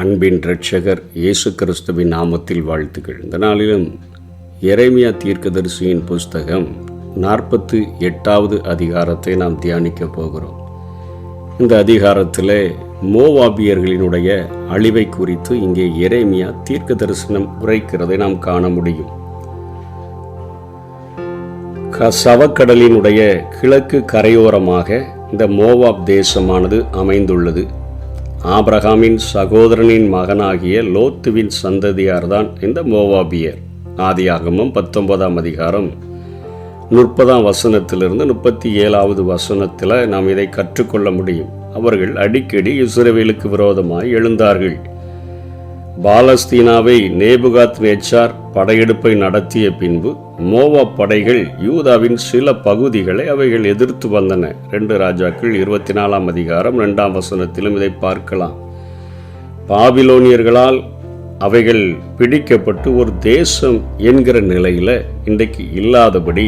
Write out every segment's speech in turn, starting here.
அன்பின் இரட்சகர் இயேசு கிறிஸ்துவின் நாமத்தில் வாழ்த்துக்கள். இந்த நாளிலும் எரேமியா தீர்க்கதரிசியின் புஸ்தகம் 48வது அதிகாரத்தை நாம் தியானிக்க போகிறோம். இந்த அதிகாரத்தில் மோவாபியர்களினுடைய அழிவை குறித்து இங்கே எரேமியா தீர்க்க தரிசனம் உரைக்கிறதை நாம் காண முடியும். சவக்கடலினுடைய கிழக்கு கரையோரமாக இந்த மோவாப் தேசமானது அமைந்துள்ளது. ஆபிரகாமின் சகோதரனின் மகனாகிய லோத்துவின் சந்ததியார்தான் இந்த மோவாபியர். ஆதியாகமம் 19ஆம் அதிகாரம் 30ஆம் வசனத்திலிருந்து 37வது வசனத்தில் நாம் இதை கற்றுக்கொள்ள முடியும். அவர்கள் அடிக்கடி இஸ்ரவேலுக்கு விரோதமாய் எழுந்தார்கள். பாலஸ்தீனாவை நேபுகாத் நேச்சார் படையெடுப்பை நடத்திய பின்பு மோவாப் படைகள் யூதாவின் சில பகுதிகளை அவைகள் எதிர்த்து வந்தன. 2 ராஜாக்கள் 24ஆம் அதிகாரம் 2ஆம் வசனத்திலும் இதை பார்க்கலாம். பாபிலோனியர்களால் அவைகள் பிடிக்கப்பட்டு ஒரு தேசம் என்கிற நிலையில் இன்றைக்கு இல்லாதபடி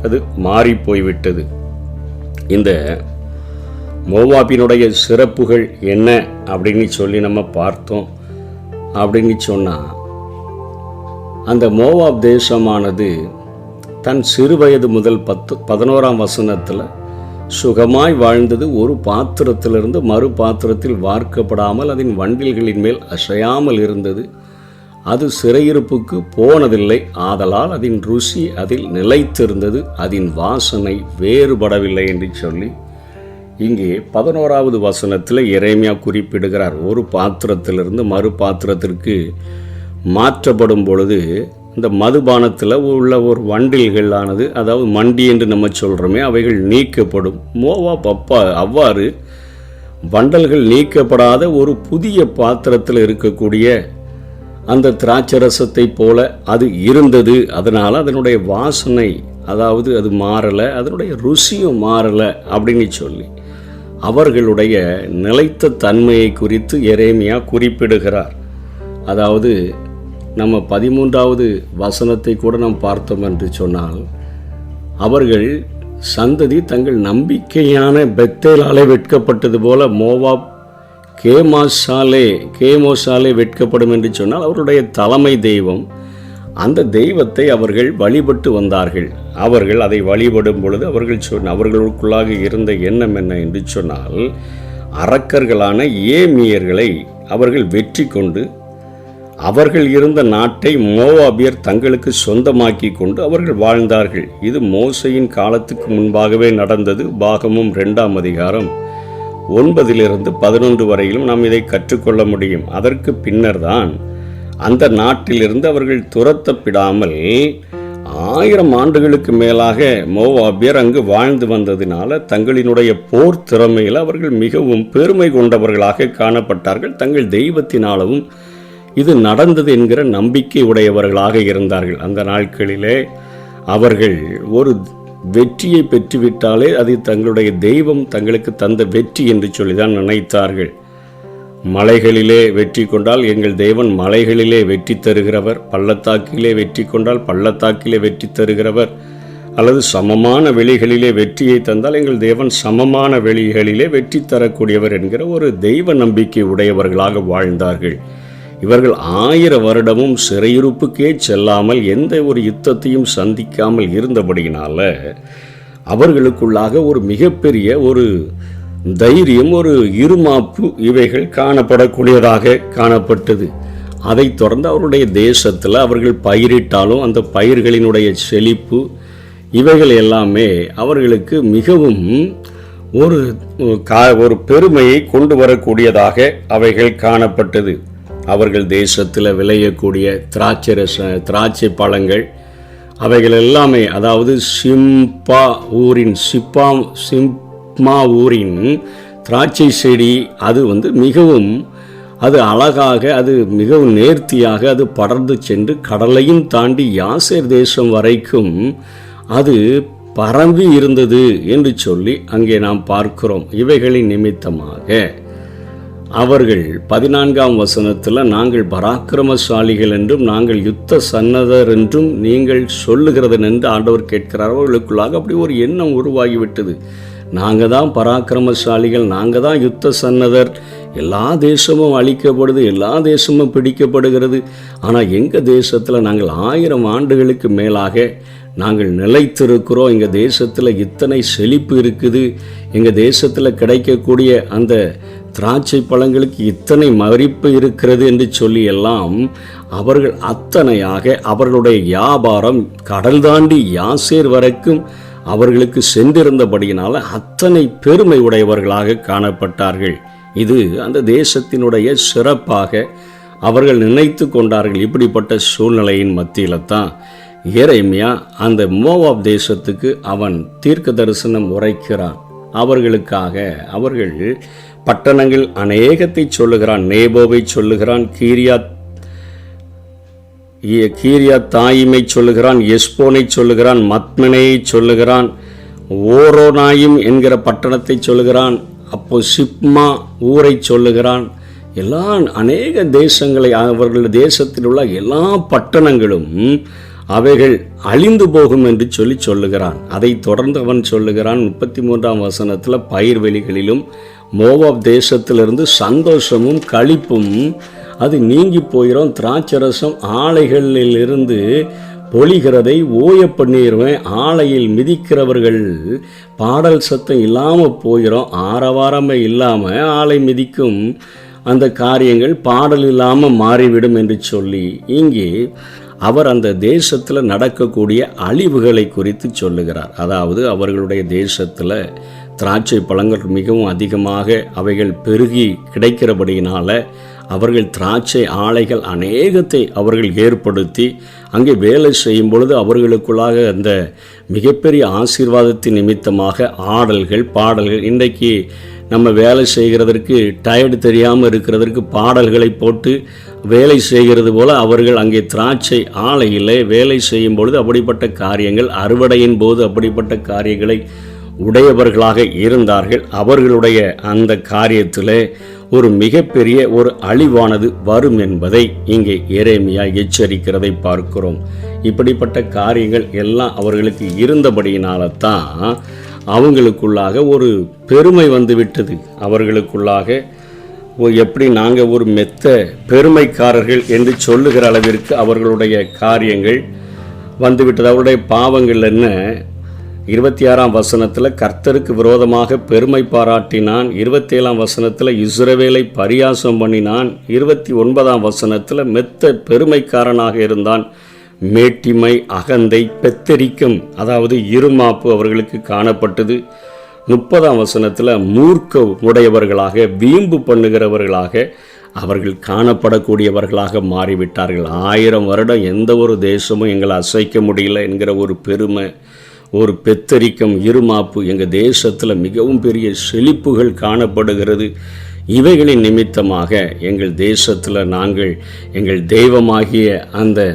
அது மாறி போய்விட்டது. இந்த மோவாபினுடைய சிறப்புகள் என்ன அப்படின்னு சொல்லி நம்ம பார்த்தோம். அப்படின்னு சொன்னால், அந்த மோவாப் தேசமானது தன் சிறு வயது முதல் 11ஆம் வசனத்தில் சுகமாய் வாழ்ந்தது. ஒரு பாத்திரத்திலிருந்து மறு பாத்திரத்தில் வார்க்கப்படாமல் அதன் வண்டில்களின் மேல் அசையாமல் இருந்தது. அது சிறையிருப்புக்கு போனதில்லை. ஆதலால் அதன் ருசி அதில் நிலைத்திருந்தது. அதன் வாசனை வேறுபடவில்லை என்று சொல்லி இங்கே 11வது வசனத்தில் எரேமியா குறிப்பிடுகிறார். ஒரு பாத்திரத்திலிருந்து மறு பாத்திரத்திற்கு மாற்றப்படும் பொழுது இந்த மதுபானத்தில் உள்ள ஒரு வண்டில்களானது, அதாவது மண்டி என்று நம்ம சொல்கிறோமே, அவைகள் நீக்கப்படும். மோவாப் அவ்வாறு வண்டல்கள் நீக்கப்படாத ஒரு புதிய பாத்திரத்தில் இருக்கக்கூடிய அந்த திராட்சரசத்தை போல அது இருந்தது. அதனால் அதனுடைய வாசனை, அதாவது அது மாறலை, அதனுடைய ருசியும் மாறலை அப்படின்னு சொல்லி அவர்களுடைய நிலைத்த தன்மையை குறித்து எரேமியா குறிப்பிடுகிறார். அதாவது நம்ம 13வது வசனத்தை கூட நாம் பார்த்தோம் என்று சொன்னால், அவர்கள் சந்ததி தங்கள் நம்பிக்கையான பெத்தேலாலே வெட்கப்பட்டது போல மோவாப் கேமோசாலே வெட்கப்படும் என்று சொன்னால், அவருடைய தலைமை தெய்வம், அந்த தெய்வத்தை அவர்கள் வழிபட்டு வந்தார்கள். அவர்கள் அதை வழிபடும் பொழுது அவர்களுக்குள்ளாக இருந்த எண்ணம் என்ன என்று சொன்னால், அரக்கர்களான ஏமியர்களை அவர்கள் வெற்றி கொண்டு அவர்கள் இருந்த நாட்டை மோவாபியர் தங்களுக்கு சொந்தமாக்கி கொண்டு அவர்கள் வாழ்ந்தார்கள். இது மோசையின் காலத்துக்கு முன்பாகவே நடந்தது. பாகமும் 2ஆம் அதிகாரம் 9லிருந்து 11 வரையிலும் நாம் இதை கற்றுக்கொள்ள முடியும். அதற்கு பின்னர் தான் அந்த நாட்டிலிருந்து அவர்கள் துரத்தப்படாமல் 1000 ஆண்டுகளுக்கு மேலாக மோவாபியர் அங்கு வாழ்ந்து வந்ததினால தங்களினுடைய போர் திறமையில் அவர்கள் மிகவும் பெருமை கொண்டவர்களாக காணப்பட்டார்கள். தங்கள் தெய்வத்தினாலும் இது நடந்தது என்கிற நம்பிக்கை உடையவர்களாக இருந்தார்கள். அந்த நாட்களிலே அவர்கள் ஒரு வெற்றியை பெற்றுவிட்டாலே அது தங்களுடைய தெய்வம் தங்களுக்கு தந்த வெற்றி என்று சொல்லிதான் நினைத்தார்கள். மலைகளிலே வெற்றி கொண்டால் எங்கள் தேவன் மலைகளிலே வெற்றி தருகிறவர், பள்ளத்தாக்கிலே வெற்றி கொண்டால் பள்ளத்தாக்கிலே வெற்றி தருகிறவர், அல்லது சமமான வெளிகளிலே வெற்றியை தந்தால் எங்கள் தேவன் சமமான வெளிகளிலே வெற்றி தரக்கூடியவர் என்கிற ஒரு தெய்வ நம்பிக்கை உடையவர்களாக வாழ்ந்தார்கள். இவர்கள் 1000 வருடமும் சிறையிருப்புக்கே செல்லாமல் எந்த ஒரு யுத்தத்தையும் சந்திக்காமல் இருந்தபடியினால அவர்களுக்குள்ளாக ஒரு மிகப்பெரிய ஒரு தைரியம், ஒரு இருமாப்பு இவைகள் காணப்படக்கூடியதாக காணப்பட்டது. அதைத் தொடர்ந்து அவருடைய தேசத்தில் அவர்கள் பயிரிட்டாலும் அந்த பயிர்களினுடைய செழிப்பு இவைகள் எல்லாமே அவர்களுக்கு மிகவும் ஒரு பெருமையை கொண்டு வரக்கூடியதாக அவைகள் காணப்பட்டது. அவர்கள் தேசத்தில் விளையக்கூடிய திராட்சை பழங்கள் அவைகள் எல்லாமே, அதாவது சிம்மா ஊரின் திராட்சை செடி, அது மிகவும் அது அழகாக, அது மிகவும் நேர்த்தியாக அது படர்ந்து சென்று கடலையும் தாண்டி யாசேர் தேசம் வரைக்கும் அது பரவி இருந்தது என்று சொல்லி அங்கே நாம் பார்க்கிறோம். இவைகளின் நிமித்தமாக அவர்கள் 14ஆம் வசனத்தில், நாங்கள் பராக்கிரமசாலிகள் என்றும் நாங்கள் யுத்த சன்னதர் என்றும் நீங்கள் சொல்லுகிறது என்று ஆண்டவர் கேட்கிறார். அவர்களுக்குள்ளாக அப்படி ஒரு எண்ணம் உருவாகிவிட்டது. நாங்கள் தான் பராக்கிரமசாலிகள், நாங்கள் தான் யுத்த சன்னதர் எல்லா தேசமும் அழிக்கப்படுது, எல்லா தேசமும் பிடிக்கப்படுகிறது. ஆனால் எங்கள் தேசத்தில் நாங்கள் 1000 ஆண்டுகளுக்கு மேலாக நாங்கள் நிலைத்திருக்கிறோம். எங்கள் தேசத்தில் இத்தனை செழிப்பு இருக்குது, எங்கள் தேசத்தில் கிடைக்கக்கூடிய அந்த திராட்சை பழங்களுக்கு இத்தனை மதிப்பு இருக்கிறது என்று சொல்லி எல்லாம் அவர்கள் அத்தனையாக அவர்களுடைய வியாபாரம் கடல் தாண்டி யாசேர் வரைக்கும் அவர்களுக்கு சென்றிருந்தபடியினால் அத்தனை பெருமை உடையவர்களாக காணப்பட்டார்கள். இது அந்த தேசத்தினுடைய சிறப்பாக அவர்கள் நினைத்து கொண்டார்கள். இப்படிப்பட்ட சூழ்நிலையின் மத்தியில் தான் எரேமியா அந்த மோவாப் தேசத்துக்கு அவன் தீர்க்க தரிசனம் உரைக்கிறான். அவர்களுக்காக அவர்கள் பட்டணங்கள் அநேகத்தை சொல்லுகிறான். நேபோவை சொல்லுகிறான், கீரியா தாயிமை சொல்லுகிறான், எஸ்போனை சொல்லுகிறான், மத்மனையை சொல்லுகிறான், ஓரோனாயும் என்கிற பட்டணத்தை சொல்லுகிறான், அப்போ சிப்மா ஊரை சொல்லுகிறான். எல்லா அநேக தேசங்களை அவர்கள் தேசத்தில் உள்ள எல்லா பட்டணங்களும் அவைகள் அழிந்து போகும் என்று சொல்லுகிறான். அதை தொடர்ந்து அவன் சொல்லுகிறான் 33ஆம் வசனத்தில், பயிர்வெளிகளிலும் மோவாப் தேசத்திலிருந்து சந்தோஷமும் களிப்பும் அது நீங்கி போயிடும், திராட்சரசம் ஆலைகளிலிருந்து பொழிகிறதை ஓய பண்ணிடுவேன், ஆலையில் மிதிக்கிறவர்கள் பாடல் சத்தம் இல்லாமல் போயிடும், ஆரவாரமே இல்லாமல் ஆலை மிதிக்கும் அந்த காரியங்கள் பாடல் இல்லாமல் மாறிவிடும் என்று சொல்லி இங்கே அவர் அந்த தேசத்தில் நடக்கக்கூடிய அழிவுகளை குறித்து சொல்லுகிறார். அதாவது அவர்களுடைய தேசத்தில் திராட்சை பழங்கள் மிகவும் அதிகமாக அவைகள் பெருகி கிடைக்கிறபடியினால அவர்கள் திராட்சை ஆலைகள் அநேகத்தை அவர்கள் ஏற்படுத்தி அங்கே வேலை செய்யும் பொழுது அவர்களுக்குள்ளாக அந்த மிகப்பெரிய ஆசீர்வாதத்தின் நிமித்தமாக ஆடல்கள் பாடல்கள், இன்றைக்கு நம்ம வேலை செய்கிறதற்கு டயர்டு தெரியாமல் இருக்கிறதற்கு பாடல்களை போட்டு வேலை செய்கிறது போல அவர்கள் அங்கே திராட்சை ஆலையில் வேலை செய்யும் பொழுது அப்படிப்பட்ட காரியங்கள், அறுவடையின் போது அப்படிப்பட்ட காரியங்களை உடையவர்களாக இருந்தார்கள். அவர்களுடைய அந்த காரியத்தில் ஒரு மிகப்பெரிய ஒரு அழிவானது வரும் என்பதை இங்கே எரேமியா எச்சரிக்கிறதை பார்க்கிறோம். இப்படிப்பட்ட காரியங்கள் எல்லாம் அவர்களுக்கு இருந்தபடியினால தான் அவங்களுக்குள்ளாக ஒரு பெருமை வந்துவிட்டது. அவர்களுக்குள்ளாக எப்படி நாங்கள் ஒரு மெத்த பெருமைக்காரர்கள் என்று சொல்லுகிற அளவிற்கு அவர்களுடைய காரியங்கள் வந்துவிட்டது. அவருடைய பாவங்கள் என்ன? 26ஆம் வசனத்தில் கர்த்தருக்கு விரோதமாக பெருமை பாராட்டினான். 27ஆம் வசனத்தில் இஸ்ரவேலை பரியாசம் பண்ணினான். 29ஆம் வசனத்தில் மெத்த பெருமைக்காரனாக இருந்தான். மேட்டிமை, அகந்தை, பெத்தரிக்கம், அதாவது இருமாப்பு அவர்களுக்கு காணப்பட்டது. 30ஆம் வசனத்தில் மூர்க்க உடையவர்களாக, வீம்பு பண்ணுகிறவர்களாக அவர்கள் காணப்படக்கூடியவர்களாக மாறிவிட்டார்கள். 1000 வருடம் எந்த ஒரு தேசமும் எங்களை அசைக்க முடியல என்கிற ஒரு பெருமை, ஒரு பெத்தரிக்கம், இருமாப்பு, எங்கள் தேசத்தில் மிகவும் பெரிய செழிப்புகள் காணப்படுகிறது. இவைகளின் நிமித்தமாக எங்கள் தேசத்தில் நாங்கள் எங்கள் தெய்வமாகிய அந்த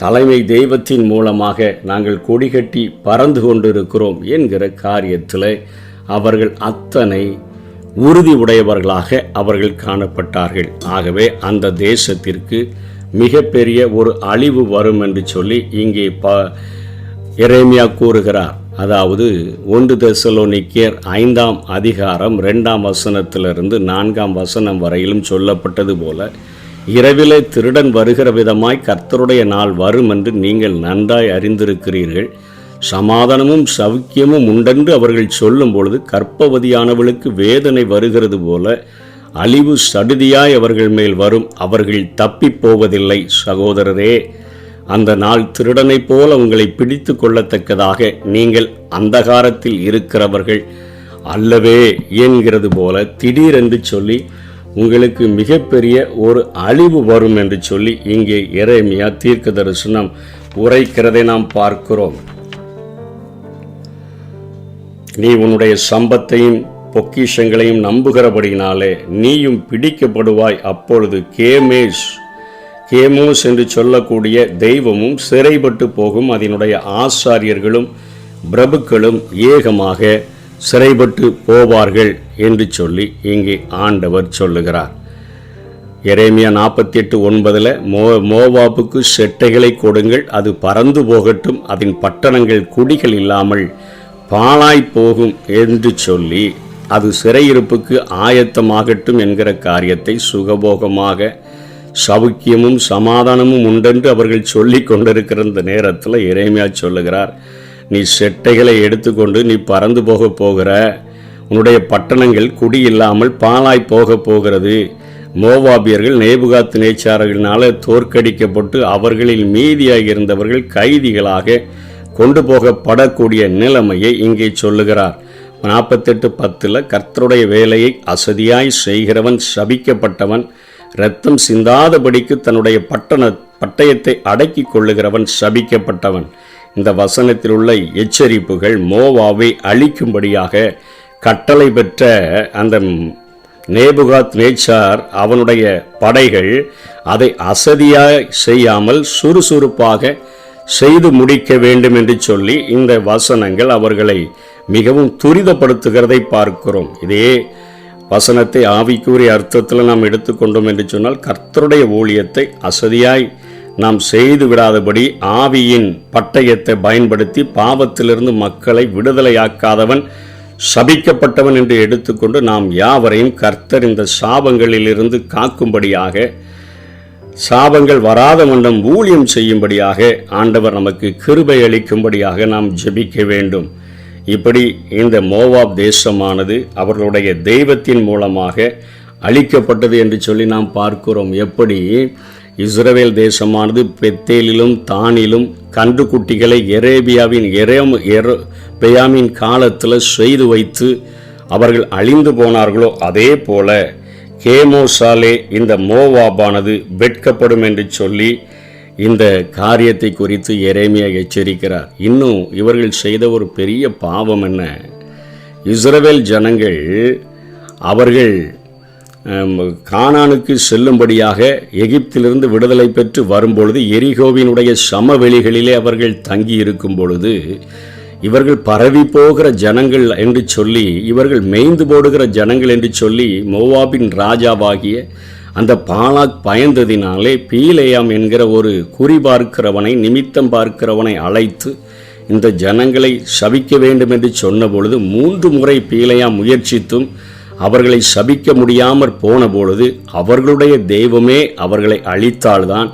தலைமை தெய்வத்தின் மூலமாக நாங்கள் கொடிகட்டி பறந்து கொண்டிருக்கிறோம் என்கிற காரியத்தில் அவர்கள் அத்தனை உறுதி உடையவர்களாக அவர்கள் காணப்பட்டார்கள். ஆகவே அந்த தேசத்திற்கு மிகப்பெரிய ஒரு அழிவு வரும் என்று சொல்லி இங்கே எரேமியா கூறுகிறார். அதாவது 1 தெசலோனிக்கேயர் 5ஆம் அதிகாரம் 2ஆம் வசனத்திலிருந்து 4ஆம் வசனம் வரையிலும் சொல்லப்பட்டது போல, இரவிலே திருடன் வருகிற விதமாய் கர்த்தருடைய நாள் வரும் என்று நீங்கள் நன்றாய் அறிந்திருக்கிறீர்கள். சமாதானமும் சவுக்கியமும் உண்டென்று அவர்கள் சொல்லும் பொழுது கர்ப்பவதியானவளுக்கு வேதனை வருகிறது போல அழிவு சடுதியாய் அவர்கள் மேல் வரும், அவர்கள் தப்பி போவதில்லை. சகோதரரே, அந்த நாள் திருடனைப் போல உங்களை பிடித்து கொள்ளத்தக்கதாக நீங்கள் அந்தகாரத்தில் இருக்கிறவர்கள் அல்லவே என்கிறது போல திடீரென்று சொல்லி உங்களுக்கு மிகப்பெரிய ஒரு அழிவு வரும் என்று சொல்லி இங்கே எரேமியா தீர்க்க தரிசனம் உரைக்கிறதை நாம் பார்க்கிறோம். நீ உன்னுடைய சம்பத்தையும் பொக்கிஷங்களையும் நம்புகிறபடினாலே நீயும் பிடிக்கப்படுவாய். அப்பொழுது கேமோஸ் என்று சொல்லக்கூடிய தெய்வமும் சிறைப்பட்டு போகும், அதனுடைய ஆசாரியர்களும் பிரபுக்களும் ஏகமாக சிறைப்பட்டு போவார்கள் என்று சொல்லி இங்கே ஆண்டவர் சொல்லுகிறார். எரேமியா 48:9 மோவாபுக்கு செட்டைகளை கொடுங்கள், அது பறந்து போகட்டும், அதன் பட்டணங்கள் குடிகள் இல்லாமல் பாழாய் போகும் என்று சொல்லி அது சிறையிருப்புக்கு ஆயத்தமாகட்டும் என்கிற காரியத்தை சுகபோகமாக சவுக்கியமும் சமாதானமும் உண்டென்று அவர்கள் சொல்லி கொண்டிருக்கிற இந்த நேரத்தில் எரேமியா சொல்லுகிறார், நீ செட்டைகளை எடுத்துக்கொண்டு நீ பறந்து போகிற, உன்னுடைய பட்டணங்கள் குடியில்லாமல் பாழாய் போகிறது. மோவாபியர்கள் நேபுகாத் நேச்சாரர்களினால தோற்கடிக்கப்பட்டு அவர்களில் மீதியாக இருந்தவர்கள் கைதிகளாக கொண்டு போகப்படக்கூடிய நிலைமையை இங்கே சொல்லுகிறார். 48:10 கர்த்தருடைய வேலையை அசதியாய் செய்கிறவன் சபிக்கப்பட்டவன், இரத்தம் சிந்தாதபடிக்கு தன்னுடைய பட்டயத்தை அடக்கி கொள்ளுகிறவன் சபிக்கப்பட்டவன். இந்த வசனத்தில் உள்ள எச்சரிப்புகள் மோவாவை அழிக்கும்படியாக கட்டளை பெற்ற அந்த நேபுகாத் நேச்சார் அவனுடைய படைகள் அதை அசதியாய் செய்யாமல் சுறுசுறுப்பாக செய்து முடிக்க வேண்டும் என்று சொல்லி இந்த வசனங்கள் அவர்களை மிகவும் துரிதப்படுத்துகிறதை பார்க்கிறோம். இதே வசனத்தை ஆவிக்குரிய அர்த்தத்தில் நாம் எடுத்துக்கொண்டோம் என்று சொன்னால், கர்த்தருடைய ஊழியத்தை அசதியாய் நாம் செய்து விடாதபடி ஆவியின் பட்டயத்தை பயன்படுத்தி பாவத்திலிருந்து மக்களை விடுதலையாக்காதவன் சபிக்கப்பட்டவன் என்று எடுத்துக்கொண்டு நாம் யாவரையும் கர்த்தர் இந்த சாபங்களிலிருந்து காக்கும்படியாக, சாபங்கள் வராத வண்ணம் ஊழியம் செய்யும்படியாக ஆண்டவர் நமக்கு கிருபை அளிக்கும்படியாக நாம் ஜெபிக்க வேண்டும். இப்படி இந்த மோவாப் தேசமானது அவர்களுடைய தெய்வத்தின் மூலமாக அழிக்கப்பட்டது என்று சொல்லி நாம் பார்க்கிறோம். எப்படி இஸ்ரவேல் தேசமானது பெத்தேலிலும் தானிலும் கன்றுக்குட்டிகளை எரேபியாவின் பெயாமின் காலத்தில் செய்து வைத்து அவர்கள் அழிந்து போனார்களோ, அதே போல கேமோசாலே இந்த மோவாபானது வெட்கப்படும் என்று சொல்லி இந்த காரியத்தை குறித்து எரேமியா எச்சரிக்கிறார். இன்னும் இவர்கள் செய்த ஒரு பெரிய பாவம் என்ன? இஸ்ரவேல் ஜனங்கள் அவர்கள் கானானுக்கு செல்லும்படியாக எகிப்திலிருந்து விடுதலை பெற்று வரும்பொழுது எரிகோவினுடைய சமவெளிகளிலே அவர்கள் தங்கி இருக்கும் பொழுது இவர்கள் பரவி போகிற ஜனங்கள் என்று சொல்லி, இவர்கள் மேய்ந்து போடுகிற ஜனங்கள் என்று சொல்லி மோவாபின் ராஜாவாகிய அந்த பாலாக் பயந்ததினாலே பீலேயாம் என்கிற ஒரு குறிபார்க்கிறவனை, நிமித்தம் பார்க்கிறவனை அழைத்து இந்த ஜனங்களை சபிக்க வேண்டும் என்று சொன்ன பொழுது 3 முறை பீலேயாம் முயற்சித்தும் அவர்களை சபிக்க முடியாமற் போன பொழுது அவர்களுடைய தெய்வமே அவர்களை அழித்தால்தான்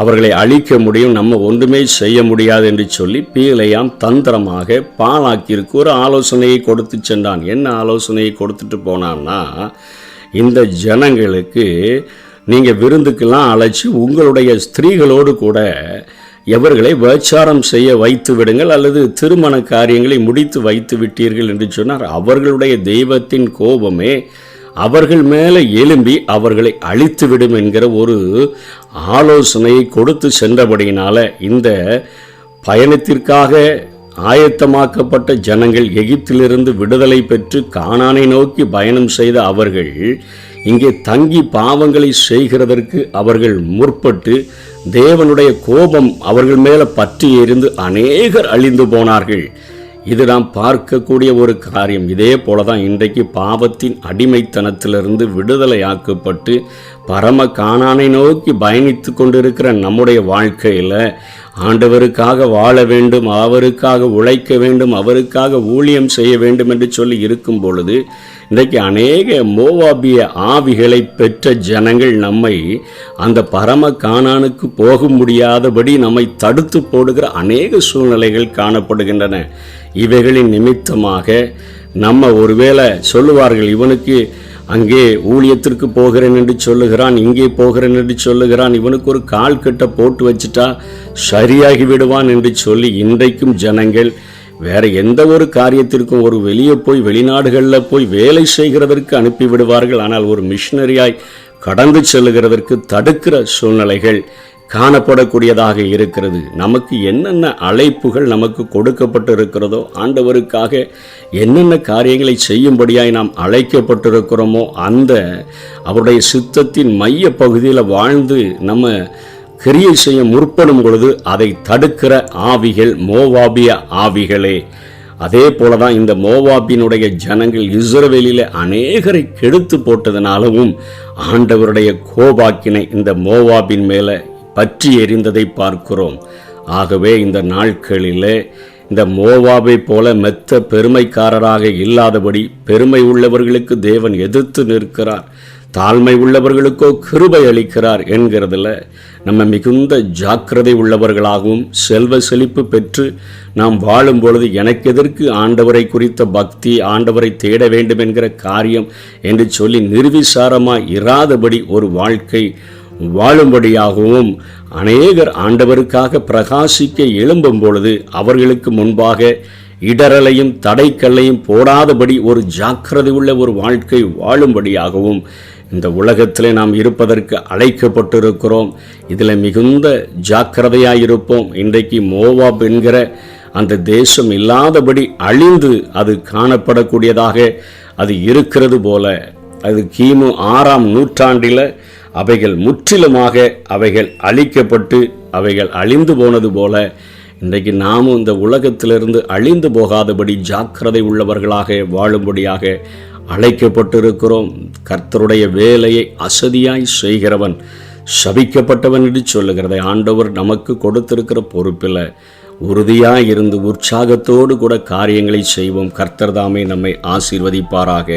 அவர்களை அழிக்க முடியும், நம்ம ஒன்றுமே செய்ய முடியாது என்று சொல்லி பீலேயாம் தந்திரமாக பாலாக்கிற்கு ஒரு ஆலோசனையை கொடுத்து சென்றான். என்ன ஆலோசனையை கொடுத்துட்டு போனான்னா, இந்த ஜனங்களுக்கு நீங்கள் விருந்துக்கெல்லாம் அழைச்சி உங்களுடைய ஸ்திரீகளோடு கூட எவர்களை விபச்சாரம் செய்ய வைத்து விடுங்கள் அல்லது திருமண காரியங்களை முடித்து வைத்து விட்டீர்கள் என்று சொன்னார். அவர்களுடைய தெய்வத்தின் கோபமே அவர்கள் மேலே எழும்பி அவர்களை அழித்துவிடும் என்கிற ஒரு ஆலோசனையை கொடுத்து சென்றபடியினால இந்த பயணத்திற்காக ஆயத்தமாக்கப்பட்ட ஜனங்கள் எகிப்திலிருந்து விடுதலை பெற்று கானானை நோக்கி பயணம் செய்த அவர்கள் இங்கே தங்கி பாவங்களை செய்கிறதற்கு அவர்கள் முற்பட்டு தேவனுடைய கோபம் அவர்கள் மேலே பற்றி எரிந்து அநேகர் அழிந்து போனார்கள். இது நாம் பார்க்கக்கூடிய ஒரு காரியம். இதே போல தான் இன்றைக்கு பாவத்தின் அடிமைத்தனத்திலிருந்து விடுதலையாக்கப்பட்டு பரம கானானை நோக்கி பயணித்து கொண்டிருக்கிற நம்முடைய வாழ்க்கையில் ஆண்டவருக்காக வாழ வேண்டும், அவருக்காக உழைக்க வேண்டும், அவருக்காக ஊழியம் செய்ய வேண்டும் என்று சொல்லி இருக்கும் பொழுது இன்றைக்கு அநேக மோவாபிய ஆவிகளை பெற்ற ஜனங்கள் நம்மை அந்த பரம கானானுக்கு போக முடியாதபடி நம்மை தடுத்து போடுகிற அநேக சூழ்நிலைகள் காணப்படுகின்றன. இவைகளின் நிமித்தமாக நம்ம ஒருவேளை சொல்லுவார்கள், இவனுக்கு அங்கே ஊழியத்திற்கு போகிறேன் என்று சொல்லுகிறான், இங்கே போகிறேன் என்று சொல்லுகிறான், இவனுக்கு ஒரு கால் கட்ட போட்டு வச்சுட்டா சரியாகி விடுவான் என்று சொல்லி இன்றைக்கும் ஜனங்கள் வேறு எந்த ஒரு காரியத்திற்கும் ஒரு வெளியே போய் வெளிநாடுகளில் போய் வேலை செய்கிறதற்கு அனுப்பிவிடுவார்கள். ஆனால் ஒரு மிஷினரியாய் கடந்து செல்லுகிறதற்கு தடுக்கிற சூழ்நிலைகள் காணப்படக்கூடியதாக இருக்கிறது. நமக்கு என்னென்ன அழைப்புகள் நமக்கு கொடுக்கப்பட்டு இருக்கிறதோ, ஆண்டவருக்காக என்னென்ன காரியங்களை செய்யும்படியாய் நாம் அழைக்கப்பட்டிருக்கிறோமோ அந்த அவருடைய சித்தத்தின் மைய பகுதியில் வாழ்ந்து நம்ம கிரியை செய்ய முற்படும் பொழுது அதை தடுக்கிற ஆவிகள் மோவாபிய ஆவிகளே. அதே போலதான் இந்த மோவாபினுடைய ஜனங்கள் இஸ்ரவேலிலே அநேகரை கெடுத்து போட்டதனாலும் ஆண்டவருடைய கோபாக்கினை இந்த மோவாபின் மேலே பற்றி எரிந்ததை பார்க்கிறோம். ஆகவே இந்த நாட்களிலே இந்த மோவாபை போல மெத்த பெருமைக்காரராக இல்லாதபடி பெருமை உள்ளவர்களுக்கு தேவன் எதிர்த்து நிற்கிறார், தாழ்மை உள்ளவர்களுக்கோ கிருபை அளிக்கிறார் என்கிறதுல நம்ம மிகுந்த ஜாக்கிரதை உள்ளவர்களாகவும் செல்வ செழிப்பு பெற்று நாம் வாழும் பொழுது எனக்கு எதற்கு ஆண்டவரை குறித்த பக்தி, ஆண்டவரை தேட வேண்டும் என்கிற காரியம் என்று சொல்லி நிர்விசாரமாய் இராதபடி ஒரு வாழ்க்கை வாழும்படியாகவும் அநேகர் ஆண்டவருக்காக பிரகாசிக்க எழும்பும் பொழுது அவர்களுக்கு முன்பாக இடரலையும் தடைக்கல்லையும் போடாதபடி ஒரு ஜாக்கிரதை உள்ள ஒரு வாழ்க்கை வாழும்படியாகவும் இந்த உலகத்திலே நாம் இருப்பதற்கு அழைக்கப்பட்டிருக்கிறோம். இதில் மிகுந்த ஜாக்கிரதையாயிருப்போம். இன்றைக்கு மோவாப் என்கிற அந்த தேசம் இல்லாதபடி அழிந்து அது காணப்படக்கூடியதாக அது இருக்கிறது போல, அது கிமு 6ஆம் நூற்றாண்டில் அவைகள் முற்றிலுமாக அவைகள் அழிக்கப்பட்டு அவைகள் அழிந்து போனது போல இன்றைக்கு நாமும் இந்த உலகத்திலிருந்து அழிந்து போகாதபடி ஜாக்கிரதை உள்ளவர்களாக வாழும்படியாக அழைக்கப்பட்டிருக்கிறோம். கர்த்தருடைய வேலையை அசதியாய் செய்கிறவன் சபிக்கப்பட்டவன் என்று சொல்லுகிறதை ஆண்டவர் நமக்கு கொடுத்திருக்கிற பொறுப்பில் உறுதியாய் இருந்து உற்சாகத்தோடு கூட காரியங்களை செய்வோம். கர்த்தர் தாமே நம்மை ஆசீர்வதிப்பாராக.